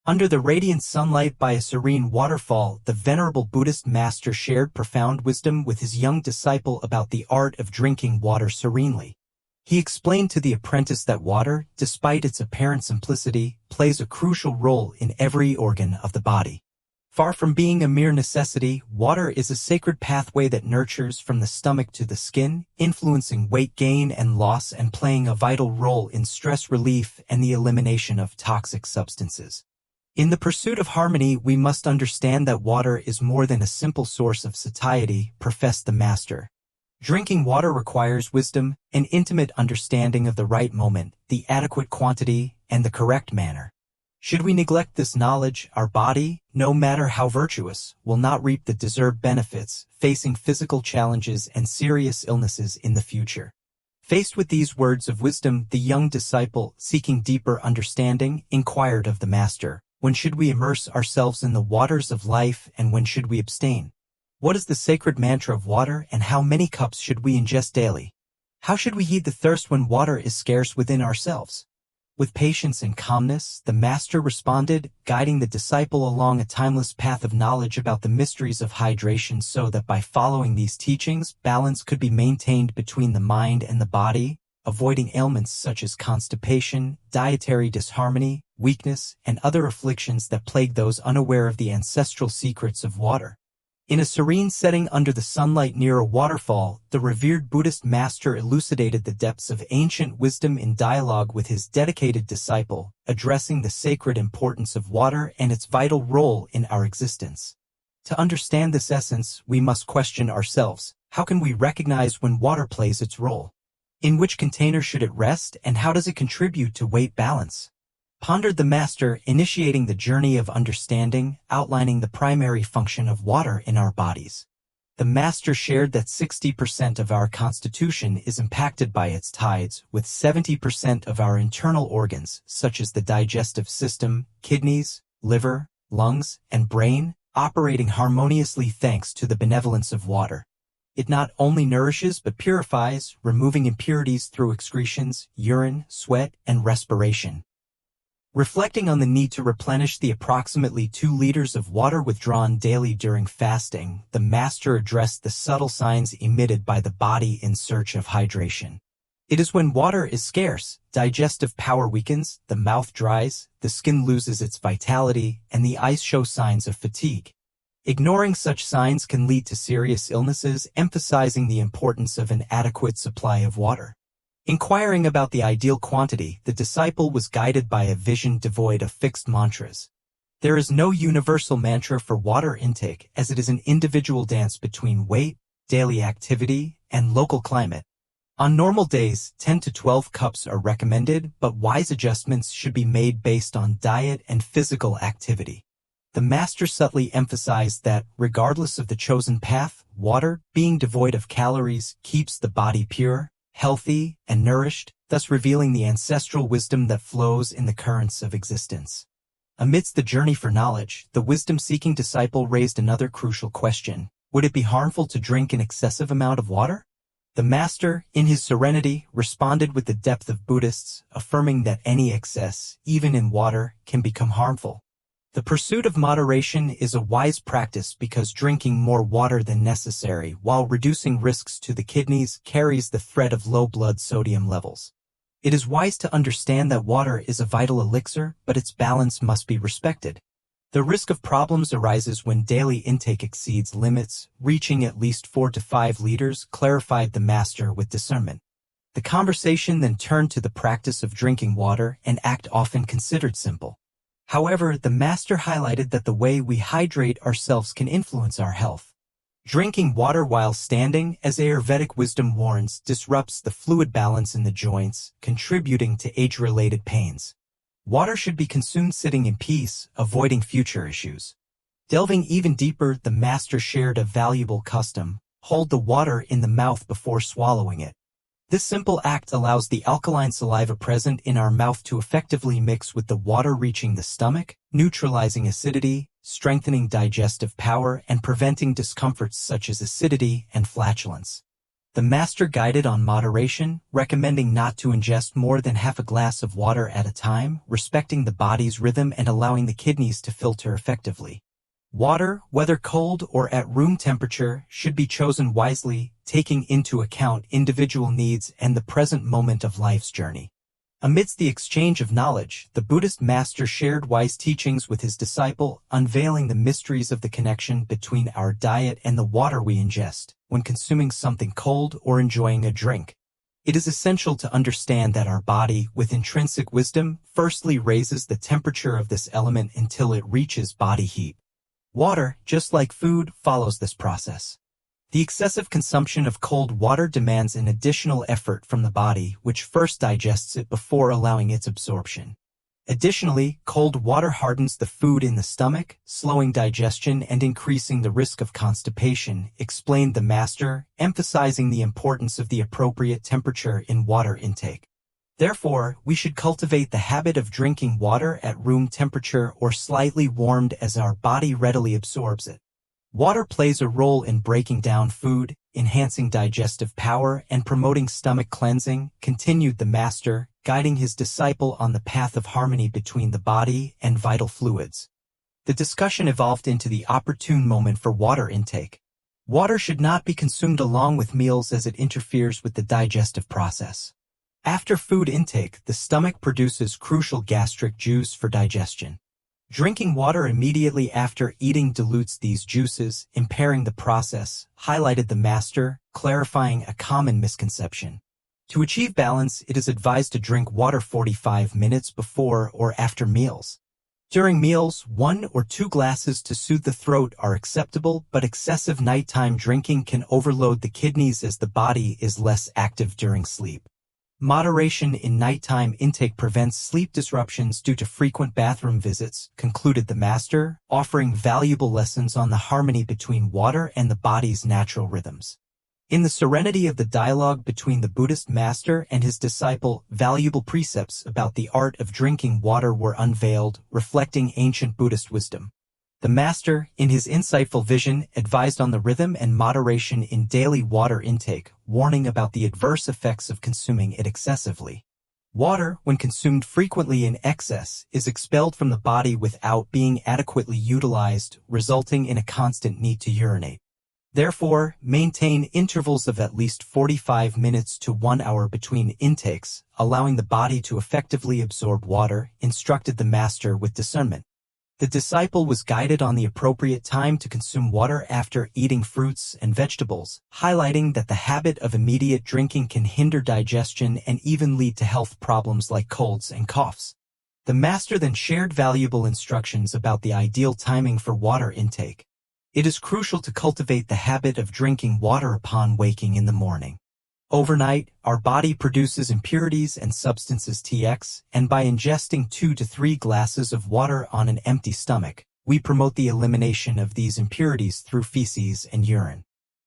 Under the radiant sunlight by a serene waterfall, the venerable Buddhist master shared profound wisdom with his young disciple about the art of drinking water serenely. He explained to the apprentice that water, despite its apparent simplicity, plays a crucial role in every organ of the body. Far from being a mere necessity, water is a sacred pathway that nurtures from the stomach to the skin, influencing weight gain and loss and playing a vital role in stress relief and the elimination of toxic substances. In the pursuit of harmony, we must understand that water is more than a simple source of satiety, professed the master. Drinking water requires wisdom, an intimate understanding of the right moment, the adequate quantity, and the correct manner. Should we neglect this knowledge, our body, no matter how virtuous, will not reap the deserved benefits, facing physical challenges and serious illnesses in the future. Faced with these words of wisdom, the young disciple, seeking deeper understanding, inquired of the master, "When should we immerse ourselves in the waters of life and when should we abstain? What is the sacred mantra of water and how many cups should we ingest daily? How should we heed the thirst when water is scarce within ourselves?" With patience and calmness, the master responded, guiding the disciple along a timeless path of knowledge about the mysteries of hydration so that by following these teachings, balance could be maintained between the mind and the body, avoiding ailments such as constipation, dietary disharmony, weakness, and other afflictions that plague those unaware of the ancestral secrets of water. In a serene setting under the sunlight near a waterfall, the revered Buddhist master elucidated the depths of ancient wisdom in dialogue with his dedicated disciple, addressing the sacred importance of water and its vital role in our existence. To understand this essence, we must question ourselves. How can we recognize when water plays its role? In which container should it rest, and how does it contribute to weight balance? Pondered the master, initiating the journey of understanding, outlining the primary function of water in our bodies. The master shared that 60% of our constitution is impacted by its tides, with 70% of our internal organs, such as the digestive system, kidneys, liver, lungs, and brain, operating harmoniously thanks to the benevolence of water. It not only nourishes but purifies, removing impurities through excretions, urine, sweat, and respiration. Reflecting on the need to replenish the approximately 2 liters of water withdrawn daily during fasting, the master addressed the subtle signs emitted by the body in search of hydration. It is when water is scarce, digestive power weakens, the mouth dries, the skin loses its vitality, and the eyes show signs of fatigue. Ignoring such signs can lead to serious illnesses, emphasizing the importance of an adequate supply of water. Inquiring about the ideal quantity, the disciple was guided by a vision devoid of fixed mantras. There is no universal mantra for water intake, as it is an individual dance between weight, daily activity, and local climate. On normal days, 10 to 12 cups are recommended, but wise adjustments should be made based on diet and physical activity. The master subtly emphasized that, regardless of the chosen path, water, being devoid of calories, keeps the body pure, healthy, and nourished, thus revealing the ancestral wisdom that flows in the currents of existence. Amidst the journey for knowledge, the wisdom-seeking disciple raised another crucial question. Would it be harmful to drink an excessive amount of water? The master, in his serenity, responded with the depth of Buddhists, affirming that any excess, even in water, can become harmful. The pursuit of moderation is a wise practice because drinking more water than necessary while reducing risks to the kidneys carries the threat of low blood sodium levels. It is wise to understand that water is a vital elixir, but its balance must be respected. The risk of problems arises when daily intake exceeds limits, reaching at least 4 to 5 liters, clarified the master with discernment. The conversation then turned to the practice of drinking water, an act often considered simple. However, the master highlighted that the way we hydrate ourselves can influence our health. Drinking water while standing, as Ayurvedic wisdom warns, disrupts the fluid balance in the joints, contributing to age-related pains. Water should be consumed sitting in peace, avoiding future issues. Delving even deeper, the master shared a valuable custom: hold the water in the mouth before swallowing it. This simple act allows the alkaline saliva present in our mouth to effectively mix with the water reaching the stomach, neutralizing acidity, strengthening digestive power, and preventing discomforts such as acidity and flatulence. The master guided on moderation, recommending not to ingest more than half a glass of water at a time, respecting the body's rhythm and allowing the kidneys to filter effectively. Water, whether cold or at room temperature, should be chosen wisely, taking into account individual needs and the present moment of life's journey. Amidst the exchange of knowledge, the Buddhist master shared wise teachings with his disciple, unveiling the mysteries of the connection between our diet and the water we ingest when consuming something cold or enjoying a drink. It is essential to understand that our body, with intrinsic wisdom, firstly raises the temperature of this element until it reaches body heat. Water, just like food, follows this process. The excessive consumption of cold water demands an additional effort from the body, which first digests it before allowing its absorption. Additionally, cold water hardens the food in the stomach, slowing digestion and increasing the risk of constipation, explained the master, emphasizing the importance of the appropriate temperature in water intake. Therefore, we should cultivate the habit of drinking water at room temperature or slightly warmed as our body readily absorbs it. Water plays a role in breaking down food, enhancing digestive power, and promoting stomach cleansing, continued the master, guiding his disciple on the path of harmony between the body and vital fluids. The discussion evolved into the opportune moment for water intake. Water should not be consumed along with meals as it interferes with the digestive process. After food intake, the stomach produces crucial gastric juice for digestion. Drinking water immediately after eating dilutes these juices, impairing the process, highlighted the master, clarifying a common misconception. To achieve balance, it is advised to drink water 45 minutes before or after meals. During meals, 1 or 2 glasses to soothe the throat are acceptable, but excessive nighttime drinking can overload the kidneys as the body is less active during sleep. Moderation in nighttime intake prevents sleep disruptions due to frequent bathroom visits, concluded the master, offering valuable lessons on the harmony between water and the body's natural rhythms. In the serenity of the dialogue between the Buddhist master and his disciple, valuable precepts about the art of drinking water were unveiled, reflecting ancient Buddhist wisdom. The master, in his insightful vision, advised on the rhythm and moderation in daily water intake, warning about the adverse effects of consuming it excessively. Water, when consumed frequently in excess, is expelled from the body without being adequately utilized, resulting in a constant need to urinate. Therefore, maintain intervals of at least 45 minutes to 1 hour between intakes, allowing the body to effectively absorb water, instructed the master with discernment. The disciple was guided on the appropriate time to consume water after eating fruits and vegetables, highlighting that the habit of immediate drinking can hinder digestion and even lead to health problems like colds and coughs. The master then shared valuable instructions about the ideal timing for water intake. It is crucial to cultivate the habit of drinking water upon waking in the morning. Overnight, our body produces impurities and substances TX, and by ingesting 2 to 3 glasses of water on an empty stomach, we promote the elimination of these impurities through feces and urine.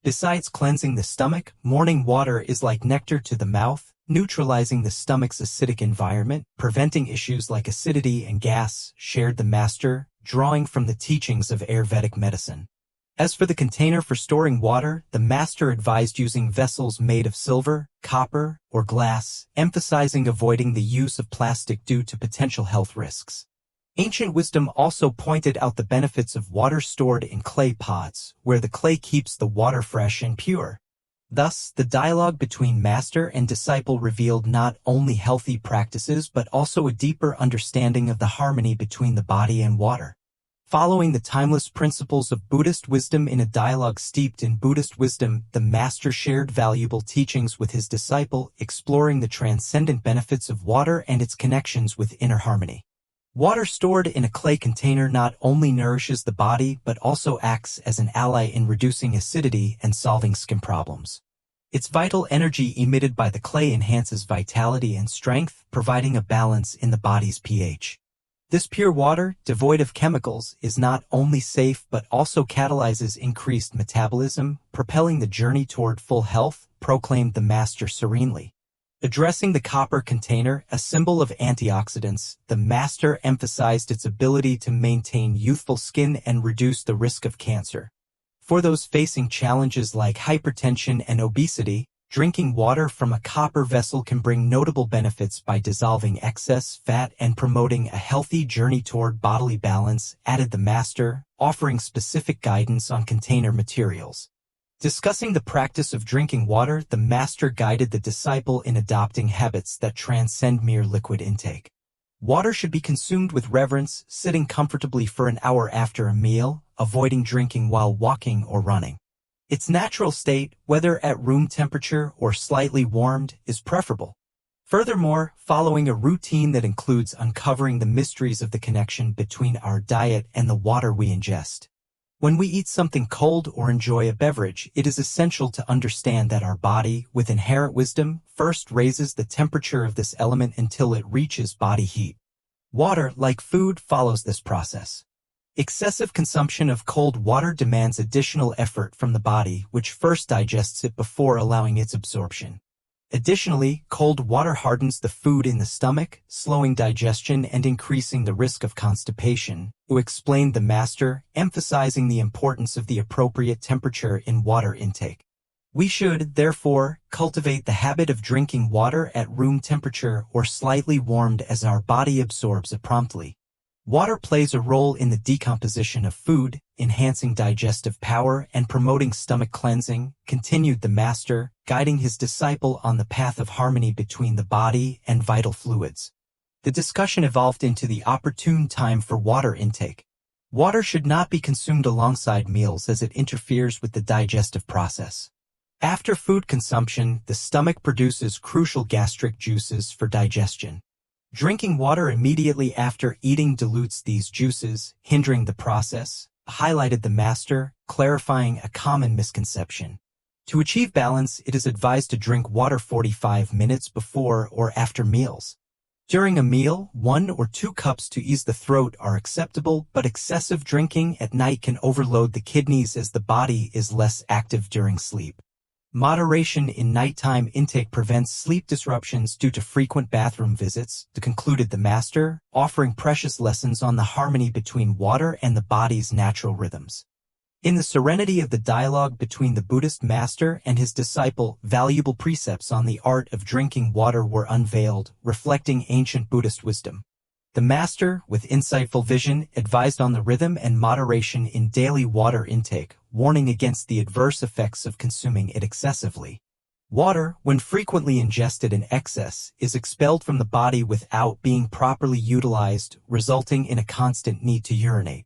Besides cleansing the stomach, morning water is like nectar to the mouth, neutralizing the stomach's acidic environment, preventing issues like acidity and gas, shared the master, drawing from the teachings of Ayurvedic medicine. As for the container for storing water, the master advised using vessels made of silver, copper, or glass, emphasizing avoiding the use of plastic due to potential health risks. Ancient wisdom also pointed out the benefits of water stored in clay pots, where the clay keeps the water fresh and pure. Thus, the dialogue between master and disciple revealed not only healthy practices but also a deeper understanding of the harmony between the body and water. Following the timeless principles of Buddhist wisdom in a dialogue steeped in Buddhist wisdom, the master shared valuable teachings with his disciple, exploring the transcendent benefits of water and its connections with inner harmony. Water stored in a clay container not only nourishes the body but also acts as an ally in reducing acidity and solving skin problems. Its vital energy emitted by the clay enhances vitality and strength, providing a balance in the body's pH. This pure water, devoid of chemicals, is not only safe but also catalyzes increased metabolism, propelling the journey toward full health, proclaimed the master serenely. Addressing the copper container, a symbol of antioxidants, the master emphasized its ability to maintain youthful skin and reduce the risk of cancer. For those facing challenges like hypertension and obesity, Drinking water from a copper vessel can bring notable benefits by dissolving excess fat and promoting a healthy journey toward bodily balance, added the master, offering specific guidance on container materials. Discussing the practice of drinking water, the master guided the disciple in adopting habits that transcend mere liquid intake. Water should be consumed with reverence, sitting comfortably for an hour after a meal, avoiding drinking while walking or running. Its natural state, whether at room temperature or slightly warmed, is preferable. Furthermore, following a routine that includes uncovering the mysteries of the connection between our diet and the water we ingest. When we eat something cold or enjoy a beverage, it is essential to understand that our body, with inherent wisdom, first raises the temperature of this element until it reaches body heat. Water, like food, follows this process. Excessive consumption of cold water demands additional effort from the body, which first digests it before allowing its absorption. Additionally, cold water hardens the food in the stomach, slowing digestion and increasing the risk of constipation, explained the master, emphasizing the importance of the appropriate temperature in water intake. We should, therefore, cultivate the habit of drinking water at room temperature or slightly warmed as our body absorbs it promptly. Water plays a role in the decomposition of food, enhancing digestive power and promoting stomach cleansing, continued the master, guiding his disciple on the path of harmony between the body and vital fluids. The discussion evolved into the opportune time for water intake. Water should not be consumed alongside meals as it interferes with the digestive process. After food consumption, the stomach produces crucial gastric juices for digestion. Drinking water immediately after eating dilutes these juices, hindering the process, highlighted the master, clarifying a common misconception. To achieve balance, it is advised to drink water 45 minutes before or after meals. During a meal, 1 or 2 cups to ease the throat are acceptable, but excessive drinking at night can overload the kidneys as the body is less active during sleep. Moderation in nighttime intake prevents sleep disruptions due to frequent bathroom visits, concluded the master, offering precious lessons on the harmony between water and the body's natural rhythms. In the serenity of the dialogue between the Buddhist master and his disciple, valuable precepts on the art of drinking water were unveiled, reflecting ancient Buddhist wisdom. The master, with insightful vision, advised on the rhythm and moderation in daily water intake, warning against the adverse effects of consuming it excessively. Water, when frequently ingested in excess, is expelled from the body without being properly utilized, resulting in a constant need to urinate.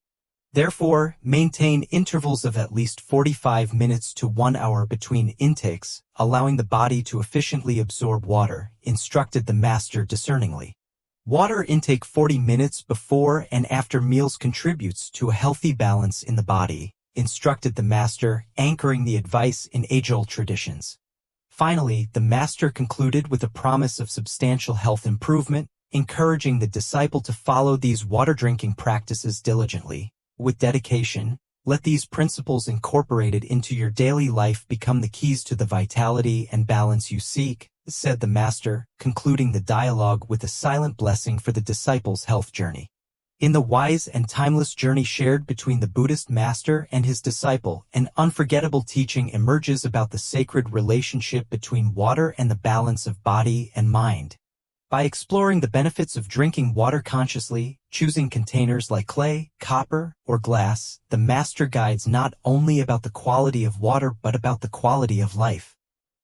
Therefore, maintain intervals of at least 45 minutes to 1 hour between intakes, allowing the body to efficiently absorb water, instructed the master discerningly. Water intake 40 minutes before and after meals contributes to a healthy balance in the body, instructed the master, anchoring the advice in age-old traditions. Finally, the master concluded with a promise of substantial health improvement, encouraging the disciple to follow these water-drinking practices diligently. With dedication, let these principles incorporated into your daily life become the keys to the vitality and balance you seek, said the master, concluding the dialogue with a silent blessing for the disciple's health journey. In the wise and timeless journey shared between the Buddhist master and his disciple, an unforgettable teaching emerges about the sacred relationship between water and the balance of body and mind. By exploring the benefits of drinking water consciously, choosing containers like clay, copper, or glass, the master guides not only about the quality of water but about the quality of life.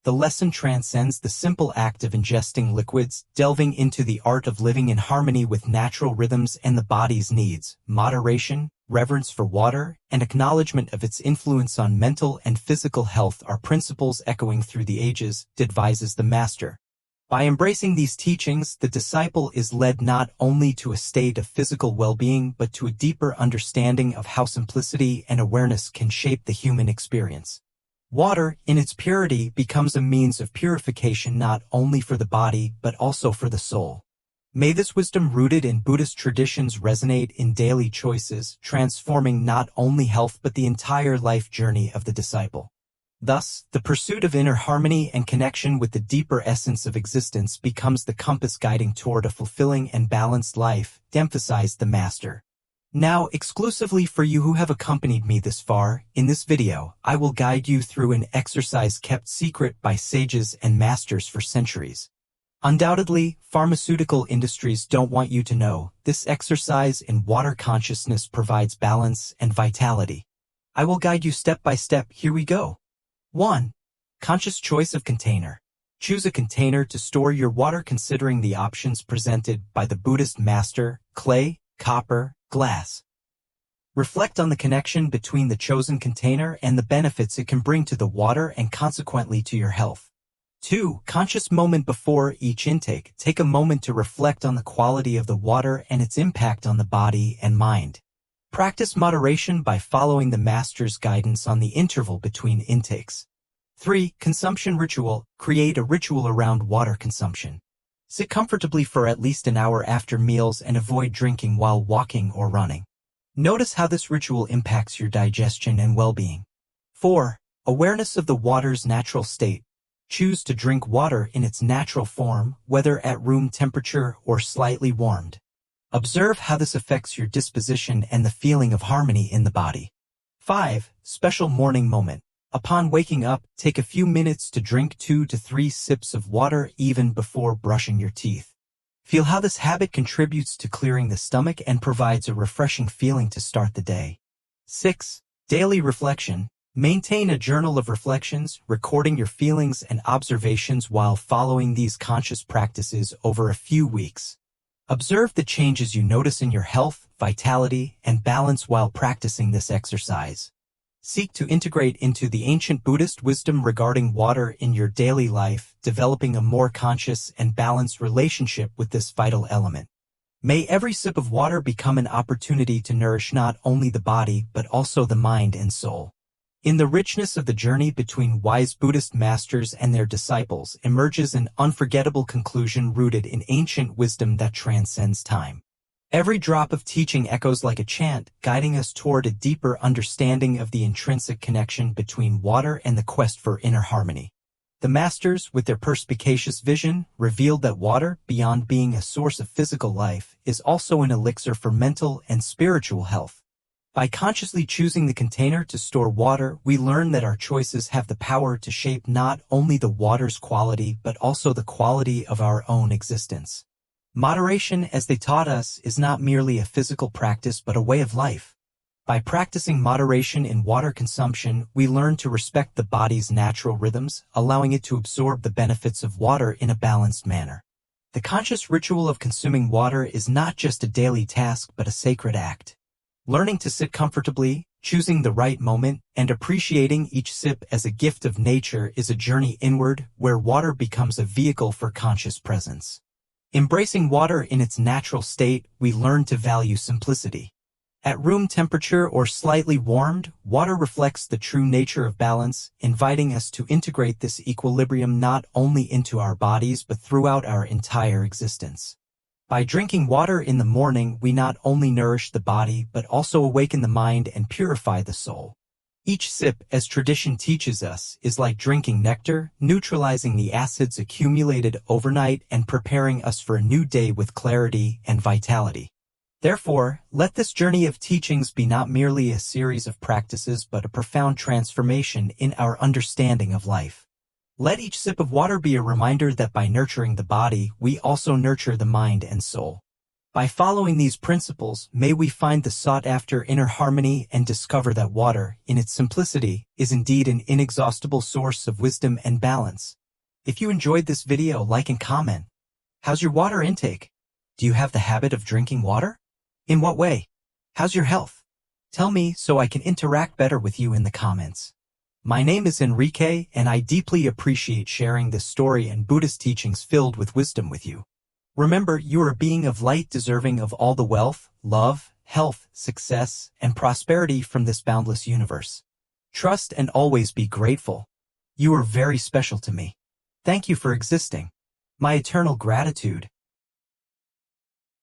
The lesson transcends the simple act of ingesting liquids, delving into the art of living in harmony with natural rhythms and the body's needs. Moderation, reverence for water, and acknowledgement of its influence on mental and physical health are principles echoing through the ages, advises the master. By embracing these teachings, the disciple is led not only to a state of physical well-being but to a deeper understanding of how simplicity and awareness can shape the human experience. Water, in its purity, becomes a means of purification not only for the body but also for the soul. May this wisdom rooted in Buddhist traditions resonate in daily choices, transforming not only health but the entire life journey of the disciple. Thus, the pursuit of inner harmony and connection with the deeper essence of existence becomes the compass guiding toward a fulfilling and balanced life, emphasized the master. Now, exclusively for you who have accompanied me this far, in this video, I will guide you through an exercise kept secret by sages and masters for centuries. Undoubtedly, pharmaceutical industries don't want you to know. This exercise in water consciousness provides balance and vitality. I will guide you step by step. Here we go. 1. Conscious choice of container. Choose a container to store your water considering the options presented by the Buddhist master: clay, copper, glass. Reflect on the connection between the chosen container and the benefits it can bring to the water and consequently to your health. 2. Conscious moment before each intake. Take a moment to reflect on the quality of the water and its impact on the body and mind. Practice moderation by following the master's guidance on the interval between intakes. 3. Consumption ritual. Create a ritual around water consumption. Sit comfortably for at least an hour after meals and avoid drinking while walking or running. Notice how this ritual impacts your digestion and well-being. 4. Awareness of the water's natural state. Choose to drink water in its natural form, whether at room temperature or slightly warmed. Observe how this affects your disposition and the feeling of harmony in the body. 5. Special morning moment. Upon waking up, take a few minutes to drink 2 to 3 sips of water even before brushing your teeth. Feel how this habit contributes to clearing the stomach and provides a refreshing feeling to start the day. 6. Daily reflection. Maintain a journal of reflections, recording your feelings and observations while following these conscious practices over a few weeks. Observe the changes you notice in your health, vitality, and balance while practicing this exercise. Seek to integrate into the ancient Buddhist wisdom regarding water in your daily life, developing a more conscious and balanced relationship with this vital element. May every sip of water become an opportunity to nourish not only the body but also the mind and soul. In the richness of the journey between wise Buddhist masters and their disciples emerges an unforgettable conclusion rooted in ancient wisdom that transcends time. Every drop of teaching echoes like a chant, guiding us toward a deeper understanding of the intrinsic connection between water and the quest for inner harmony. The masters, with their perspicacious vision, revealed that water, beyond being a source of physical life, is also an elixir for mental and spiritual health. By consciously choosing the container to store water, we learn that our choices have the power to shape not only the water's quality but also the quality of our own existence. Moderation, as they taught us, is not merely a physical practice but a way of life. By practicing moderation in water consumption, we learn to respect the body's natural rhythms, allowing it to absorb the benefits of water in a balanced manner. The conscious ritual of consuming water is not just a daily task but a sacred act. Learning to sit comfortably, choosing the right moment, and appreciating each sip as a gift of nature is a journey inward where water becomes a vehicle for conscious presence. Embracing water in its natural state, we learn to value simplicity. At room temperature or slightly warmed, water reflects the true nature of balance, inviting us to integrate this equilibrium not only into our bodies but throughout our entire existence. By drinking water in the morning, we not only nourish the body but also awaken the mind and purify the soul. Each sip, as tradition teaches us, is like drinking nectar, neutralizing the acids accumulated overnight and preparing us for a new day with clarity and vitality. Therefore, let this journey of teachings be not merely a series of practices but a profound transformation in our understanding of life. Let each sip of water be a reminder that by nurturing the body, we also nurture the mind and soul. By following these principles, may we find the sought-after inner harmony and discover that water, in its simplicity, is indeed an inexhaustible source of wisdom and balance. If you enjoyed this video, like and comment. How's your water intake? Do you have the habit of drinking water? In what way? How's your health? Tell me so I can interact better with you in the comments. My name is Enrique, and I deeply appreciate sharing this story and Buddhist teachings filled with wisdom with you. Remember, you are a being of light deserving of all the wealth, love, health, success, and prosperity from this boundless universe. Trust and always be grateful. You are very special to me. Thank you for existing. My eternal gratitude.